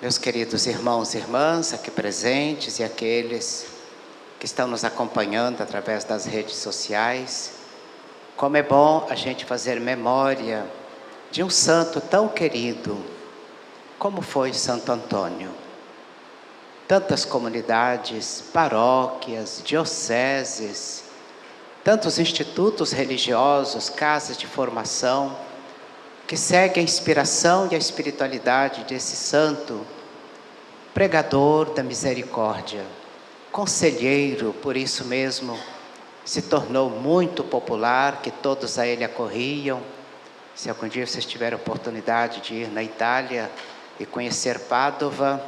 Meus queridos irmãos e irmãs aqui presentes e aqueles que estão nos acompanhando através das redes sociais, como é bom a gente fazer memória de um santo tão querido, como foi Santo Antônio. Tantas comunidades, paróquias, dioceses, tantos institutos religiosos, casas de formação, que segue a inspiração e a espiritualidade desse santo, pregador da misericórdia, conselheiro, por isso mesmo, se tornou muito popular, que todos a ele acorriam. Se algum dia vocês tiverem oportunidade de ir na Itália e conhecer Pádua,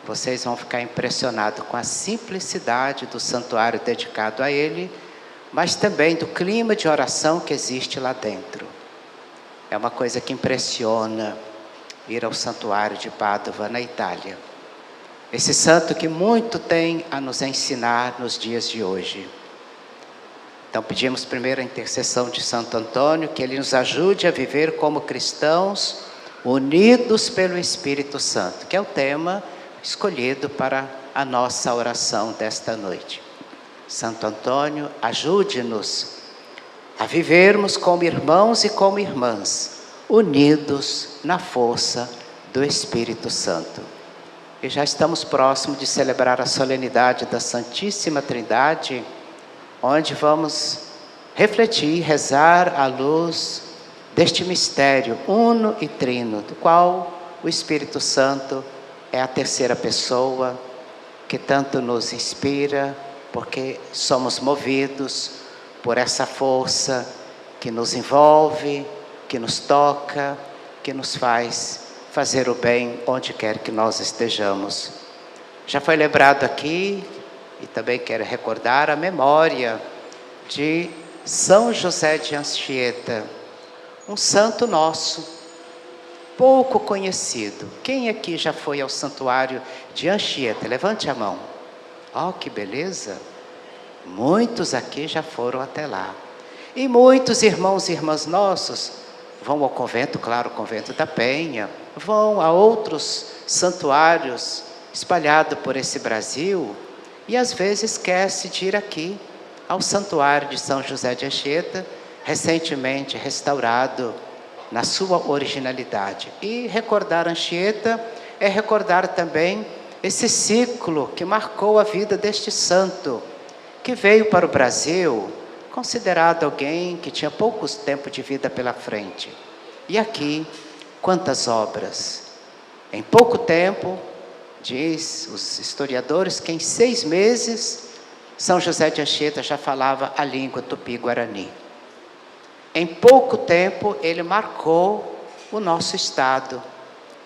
vocês vão ficar impressionados com a simplicidade do santuário dedicado a ele, mas também do clima de oração que existe lá dentro. É uma coisa que impressiona ir ao santuário de Pádua, na Itália. Esse santo que muito tem a nos ensinar nos dias de hoje. Então pedimos primeiro a intercessão de Santo Antônio, que ele nos ajude a viver como cristãos, unidos pelo Espírito Santo, que é o tema escolhido para a nossa oração desta noite. Santo Antônio, ajude-nos a vivermos como irmãos e como irmãs, unidos na força do Espírito Santo. E já estamos próximos de celebrar a solenidade da Santíssima Trindade, onde vamos refletir, rezar à luz deste mistério uno e trino, do qual o Espírito Santo é a terceira pessoa, que tanto nos inspira, porque somos movidos por essa força que nos envolve, que nos toca, que nos faz fazer o bem onde quer que nós estejamos. Já foi lembrado aqui, e também quero recordar a memória de São José de Anchieta, um santo nosso, pouco conhecido. Quem aqui já foi ao santuário de Anchieta? Levante a mão. Oh, que beleza! Muitos aqui já foram até lá. E muitos irmãos e irmãs nossos vão ao convento, claro, o convento da Penha, vão a outros santuários espalhados por esse Brasil e às vezes esquece de ir aqui ao santuário de São José de Anchieta, recentemente restaurado na sua originalidade. E recordar Anchieta é recordar também esse ciclo que marcou a vida deste santo, que veio para o Brasil considerado alguém que tinha poucos tempo de vida pela frente. E aqui, quantas obras! Em pouco tempo, diz os historiadores, que em 6 meses, São José de Anchieta já falava a língua tupi-guarani. Em pouco tempo, ele marcou o nosso estado.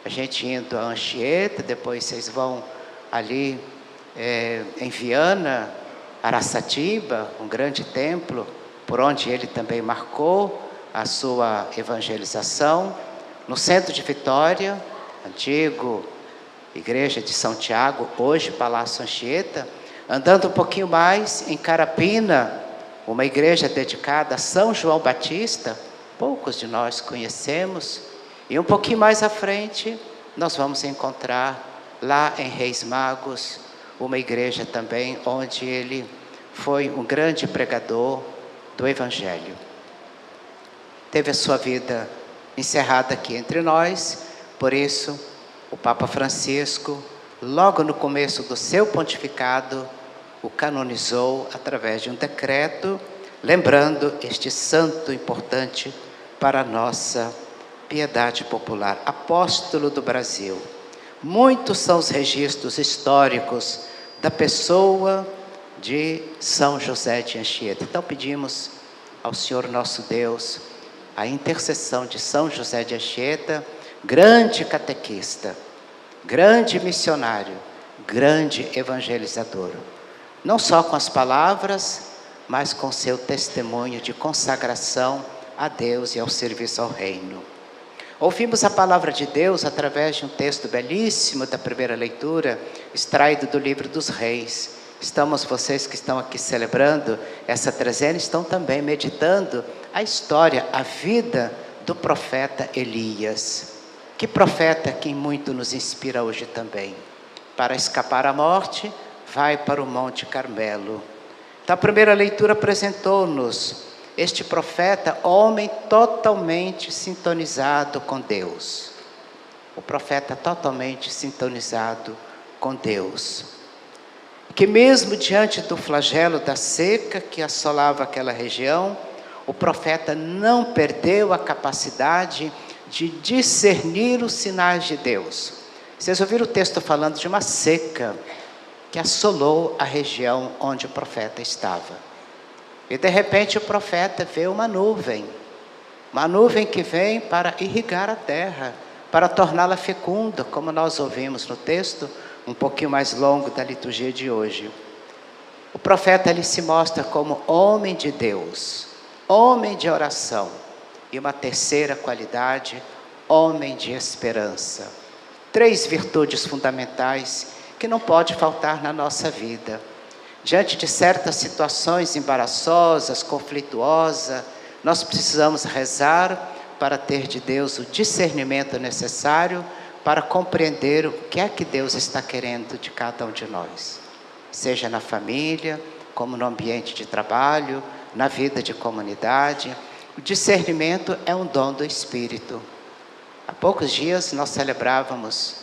A gente indo a Anchieta, depois vocês vão ali em Viana, Araçatiba, um grande templo, por onde ele também marcou a sua evangelização. No centro de Vitória, antigo Igreja de São Tiago, hoje Palácio Anchieta. Andando um pouquinho mais, em Carapina, uma igreja dedicada a São João Batista, poucos de nós conhecemos. E um pouquinho mais à frente, nós vamos encontrar lá em Reis Magos, uma igreja também onde ele foi um grande pregador do Evangelho. Teve a sua vida encerrada aqui entre nós, por isso o Papa Francisco, logo no começo do seu pontificado, o canonizou através de um decreto, lembrando este santo importante para a nossa piedade popular, apóstolo do Brasil. Muitos são os registros históricos da pessoa de São José de Anchieta. Então pedimos ao Senhor nosso Deus a intercessão de São José de Anchieta, grande catequista, grande missionário, grande evangelizador. Não só com as palavras, mas com seu testemunho de consagração a Deus e ao serviço ao reino. Ouvimos a palavra de Deus através de um texto belíssimo da primeira leitura, extraído do livro dos Reis. Vocês que estão aqui celebrando essa trezena, estão também meditando a história, a vida do profeta Elias, Que profeta que muito nos inspira hoje também. Para escapar à morte, vai para o Monte Carmelo. Então a primeira leitura apresentou-nos este profeta, homem totalmente sintonizado com Deus. O profeta totalmente sintonizado com Deus. Que mesmo diante do flagelo da seca que assolava aquela região, o profeta não perdeu a capacidade de discernir os sinais de Deus. Vocês ouviram o texto falando de uma seca que assolou a região onde o profeta estava. E de repente o profeta vê uma nuvem que vem para irrigar a terra, para torná-la fecunda, como nós ouvimos no texto, um pouquinho mais longo da liturgia de hoje. O profeta ele se mostra como homem de Deus, homem de oração, e uma terceira qualidade, homem de esperança. 3 virtudes fundamentais que não pode faltar na nossa vida. Diante de certas situações embaraçosas, conflituosas, nós precisamos rezar para ter de Deus o discernimento necessário para compreender o que é que Deus está querendo de cada um de nós. Seja na família, como no ambiente de trabalho, na vida de comunidade. O discernimento é um dom do Espírito. Há poucos dias nós celebrávamos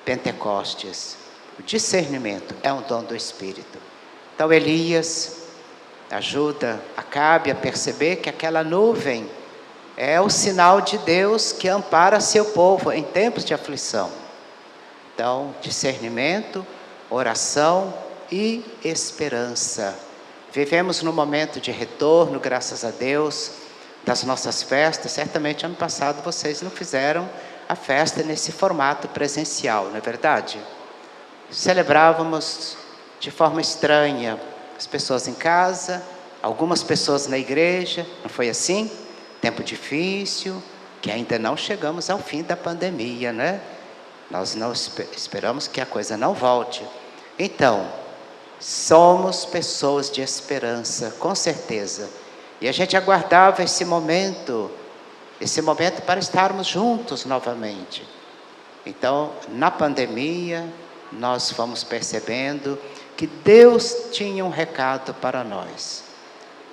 Pentecostes. O discernimento é um dom do Espírito. Então Elias ajuda Acabe a perceber que aquela nuvem é o sinal de Deus que ampara seu povo em tempos de aflição. Então, discernimento, oração e esperança. Vivemos num momento de retorno, graças a Deus, das nossas festas. Certamente ano passado vocês não fizeram a festa nesse formato presencial, não é verdade? Celebrávamos de forma estranha, as pessoas em casa, algumas pessoas na igreja, não foi assim? Tempo difícil, que ainda não chegamos ao fim da pandemia, né? Nós não esperamos que a coisa não volte. Então, somos pessoas de esperança, com certeza. E a gente aguardava esse momento para estarmos juntos novamente. Então, na pandemia, nós fomos percebendo que Deus tinha um recado para nós.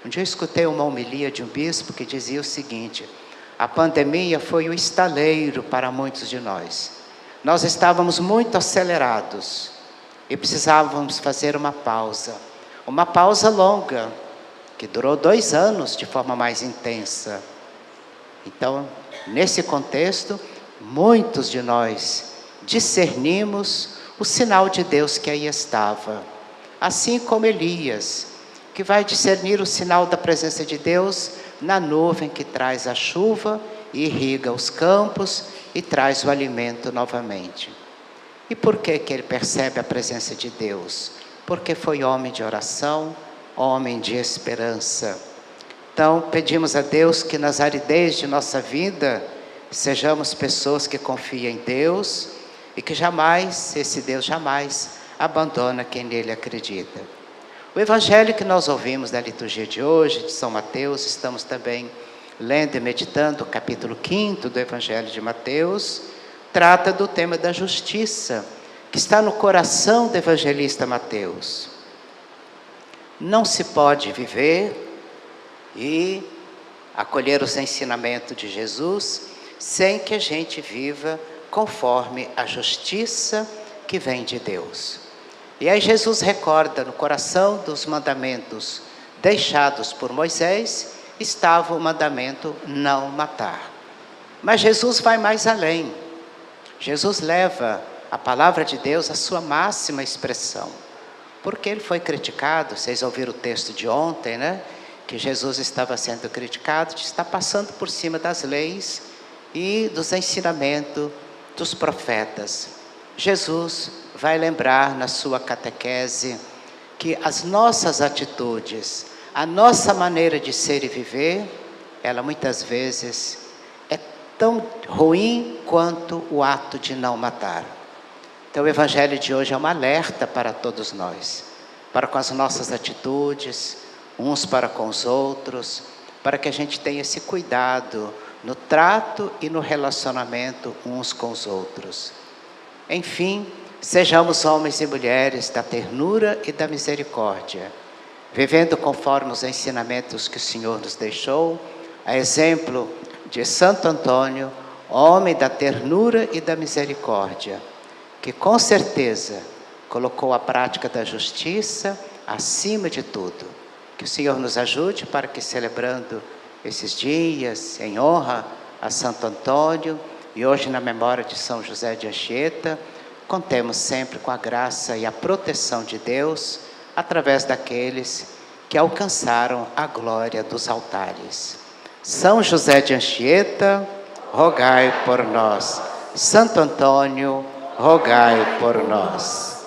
Um dia eu escutei uma homilia de um bispo que dizia o seguinte: a pandemia foi o estaleiro para muitos de nós. Nós estávamos muito acelerados e precisávamos fazer uma pausa longa, que durou 2 anos de forma mais intensa. Então, nesse contexto, muitos de nós discernimos o sinal de Deus que aí estava. Assim como Elias, que vai discernir o sinal da presença de Deus na nuvem que traz a chuva, irriga os campos e traz o alimento novamente. E por que ele percebe a presença de Deus? Porque foi homem de oração, homem de esperança. Então, pedimos a Deus que nas aridez de nossa vida, sejamos pessoas que confiam em Deus e que esse Deus jamais abandona quem nele acredita. O evangelho que nós ouvimos da liturgia de hoje, de São Mateus, estamos também lendo e meditando o capítulo 5º do evangelho de Mateus, trata do tema da justiça, que está no coração do evangelista Mateus. Não se pode viver e acolher os ensinamentos de Jesus sem que a gente viva conforme a justiça que vem de Deus. E aí Jesus recorda, no coração dos mandamentos deixados por Moisés, estava o mandamento não matar. Mas Jesus vai mais além. Jesus leva a palavra de Deus à sua máxima expressão. Porque ele foi criticado, vocês ouviram o texto de ontem, né? Que Jesus estava sendo criticado de estar passando por cima das leis e dos ensinamentos dos profetas. Jesus vai lembrar na sua catequese que as nossas atitudes, a nossa maneira de ser e viver, ela muitas vezes é tão ruim quanto o ato de não matar. Então o evangelho de hoje é um alerta para todos nós, para com as nossas atitudes, uns para com os outros, para que a gente tenha esse cuidado no trato e no relacionamento uns com os outros. Enfim, sejamos homens e mulheres da ternura e da misericórdia, vivendo conforme os ensinamentos que o Senhor nos deixou, a exemplo de Santo Antônio, homem da ternura e da misericórdia, que com certeza colocou a prática da justiça acima de tudo. Que o Senhor nos ajude para que, celebrando esses dias em honra a Santo Antônio e hoje na memória de São José de Anchieta, contemos sempre com a graça e a proteção de Deus através daqueles que alcançaram a glória dos altares. São José de Anchieta, rogai por nós. Santo Antônio, rogai por nós.